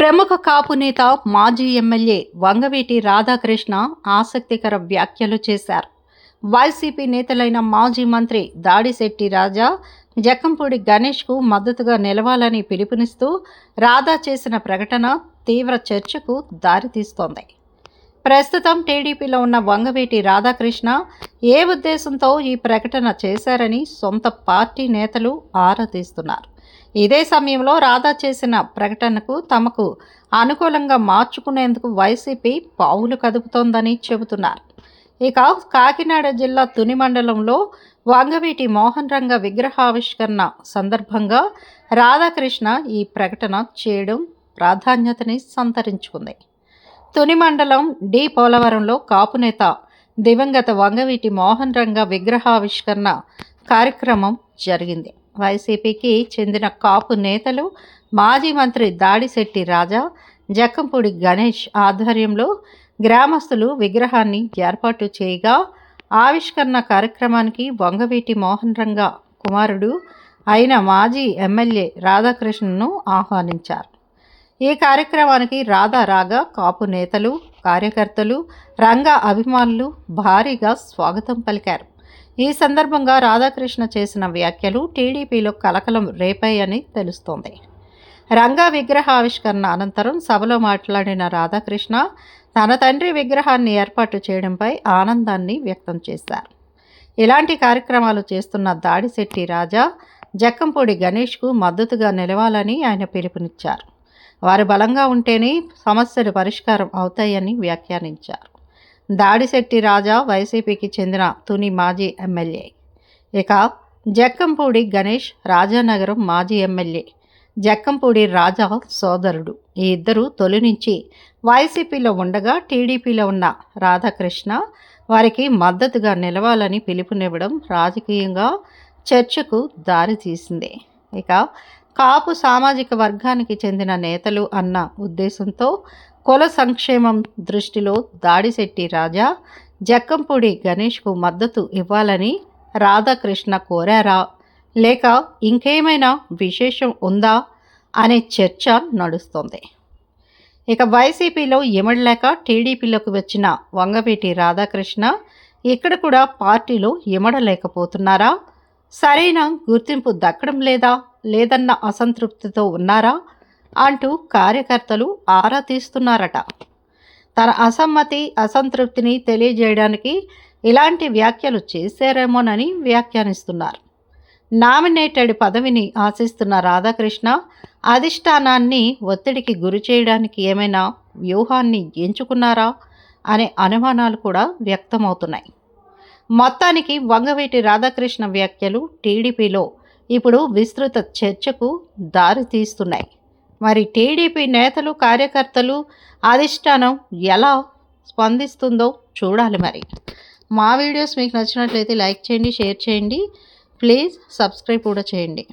ప్రముఖ కాపు నేత మాజీ ఎమ్మెల్యే వంగవీటి రాధాకృష్ణ ఆసక్తికర వ్యాఖ్యలు చేశారు. వైసీపీ నేతలైన మాజీ మంత్రి దాడిశెట్టి రాజా, జక్కంపూడి గణేష్కు మద్దతుగా నిలవాలని పిలుపునిస్తూ రాధా చేసిన ప్రకటన తీవ్ర చర్చకు దారితీస్తోంది. ప్రస్తుతం టీడీపీలో ఉన్న వంగవీటి రాధాకృష్ణ ఏ ఉద్దేశంతో ఈ ప్రకటన చేశారని సొంత పార్టీ నేతలు ఆరా తీస్తున్నారు. ఇదే సమయంలో రాధా చేసిన ప్రకటనకు తమకు అనుకూలంగా మార్చుకునేందుకు వైసీపీ పావులు కదుపుతోందని చెబుతున్నారు. ఇక కాకినాడ జిల్లా తుని మండలంలో వంగవీటి మోహన్ రంగ విగ్రహావిష్కరణ సందర్భంగా రాధాకృష్ణ ఈ ప్రకటన చేయడం ప్రాధాన్యతని సంతరించుకుంది. తుని మండలం డి పోలవరంలో కాపు నేత దివంగత వంగవీటి మోహన్ రంగ విగ్రహావిష్కరణ కార్యక్రమం జరిగింది. వైసీపీకి చెందిన కాపు నేతలు మాజీ మంత్రి దాడిశెట్టి రాజా, జక్కంపూడి గణేష్ ఆధ్వర్యంలో గ్రామస్తులు విగ్రహాన్ని ఏర్పాటు చేయగా ఆవిష్కరణ కార్యక్రమానికి వంగవీటి మోహన్ రంగ కుమారుడు అయిన మాజీ ఎమ్మెల్యే రాధాకృష్ణను ఆహ్వానించారు. ఈ కార్యక్రమానికి రాధా రాగా కాపు నేతలు, కార్యకర్తలు, రంగ అభిమానులు భారీగా స్వాగతం పలికారు. ఈ సందర్భంగా రాధాకృష్ణ చేసిన వ్యాఖ్యలు టీడీపీలో కలకలం రేపాయని తెలుస్తోంది. రంగా విగ్రహ ఆవిష్కరణ అనంతరం సభలో మాట్లాడిన రాధాకృష్ణ తన తండ్రి విగ్రహాన్ని ఏర్పాటు చేయడంపై ఆనందాన్ని వ్యక్తం చేశారు. ఇలాంటి కార్యక్రమాలు చేస్తున్న దాడిశెట్టి రాజా, జక్కంపూడి గణేష్కు మద్దతుగా నిలవాలని ఆయన పిలుపునిచ్చారు. వారు బలంగా ఉంటేనే సమస్యలు పరిష్కారం అవుతాయని వ్యాఖ్యానించారు. దాడిశెట్టి రాజా వైసీపీకి చెందిన తుని మాజీ ఎమ్మెల్యే. ఇక జక్కంపూడి గణేష్ రాజానగరం మాజీ ఎమ్మెల్యే, జక్కంపూడి రాజా సోదరుడు. ఈ ఇద్దరు తొలి నుంచి వైసీపీలో ఉండగా టీడీపీలో ఉన్న రాధాకృష్ణ వారికి మద్దతుగా నిలవాలని పిలుపునివ్వడం రాజకీయంగా చర్చకు దారితీసింది. ఇక కాపు సామాజిక వర్గానికి చెందిన నేతలు అన్న ఉద్దేశంతో కుల సంక్షేమం దృష్టిలో దాడిశెట్టి రాజా, జక్కంపూడి గణేష్కు మద్దతు ఇవ్వాలని రాధాకృష్ణ కోరారా, లేక ఇంకేమైనా విశేషం ఉందా అనే చర్చ నడుస్తోంది. ఇక వైసీపీలో ఇమడలేక టీడీపీలోకి వచ్చిన వంగవీటి రాధాకృష్ణ ఇక్కడ కూడా పార్టీలో ఇమడలేకపోతున్నారా, సరైన గుర్తింపు దక్కడం లేదన్న అసంతృప్తితో ఉన్నారా అంటూ కార్యకర్తలు ఆరా తీస్తున్నారట. తన అసంతృప్తిని తెలియజేయడానికి ఇలాంటి వ్యాఖ్యలు చేశారేమోనని వ్యాఖ్యానిస్తున్నారు. నామినేటెడ్ పదవిని ఆశిస్తున్న రాధాకృష్ణ అధిష్టానాన్ని ఒత్తిడికి గురి చేయడానికి ఏమైనా వ్యూహాన్ని ఎంచుకున్నారా అనే అనుమానాలు కూడా వ్యక్తమవుతున్నాయి. మొత్తానికి వంగవీటి రాధాకృష్ణ వ్యాఖ్యలు టీడీపీలో ఇప్పుడు విస్తృత చర్చకు దారితీస్తున్నాయి. మరి టీడీపీ నేతలు, కార్యకర్తలు, అధిష్టానం ఎలా స్పందిస్తుందో చూడాలి. మరి మా వీడియోస్ మీకు నచ్చినట్లయితే లైక్ చేయండి, షేర్ చేయండి, ప్లీజ్ సబ్స్క్రైబ్ కూడా చేయండి.